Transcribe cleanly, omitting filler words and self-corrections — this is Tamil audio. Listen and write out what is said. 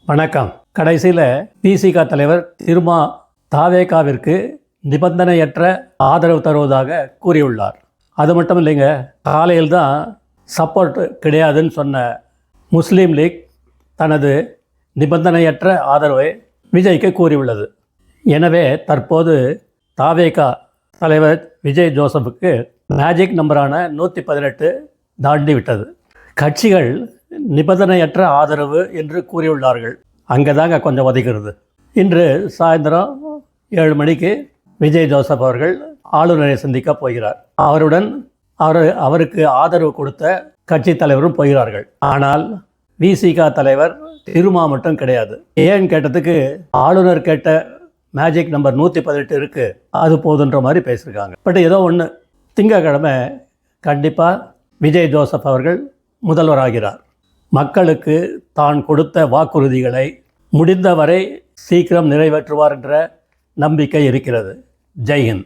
வணக்கம். கடைசியில் பிசிக தலைவர் திருமா தாவேகாவிற்கு நிபந்தனையற்ற ஆதரவு தருவதாக கூறியுள்ளார். அது மட்டும் இல்லைங்க, காலையில் தான் சப்போர்ட் கிடையாதுன்னு சொன்ன முஸ்லீம் லீக் தனது நிபந்தனையற்ற ஆதரவை விஜய்க்கு கூறியுள்ளது. எனவே தற்போது தாவேகா தலைவர் விஜய் ஜோசப்புக்கு மேஜிக் நம்பரான 118 தாண்டி விட்டது. கட்சிகள் நிபந்தனையற்ற ஆதரவு என்று கூறியுள்ளார்கள். அங்கே தாங்க கொஞ்சம் ஒதுக்கிறது. இன்று சாயந்தரம் 7 மணிக்கு விஜய் ஜோசப் அவர்கள் ஆளுநரை சந்திக்க போகிறார். அவருடன் அவருக்கு ஆதரவு கொடுத்த கட்சி தலைவரும் போகிறார்கள். ஆனால் விசிக தலைவர் திருமா மட்டும் கிடையாது. ஏன்னு கேட்டதுக்கு ஆளுநர் கேட்ட மேஜிக் நம்பர் 118 இருக்குது, அது போதுன்ற மாதிரி பேசியிருக்காங்க. பட் ஏதோ ஒன்று, திங்கட்கிழமை கண்டிப்பாக விஜய் ஜோசப் அவர்கள் முதல்வராகிறார். மக்களுக்கு தான் கொடுத்த வாக்குறுதிகளை முடிந்தவரை சீக்கிரம் நிறைவேற்றுவார் என்ற நம்பிக்கை இருக்கிறது. ஜெய் ஹிந்த்.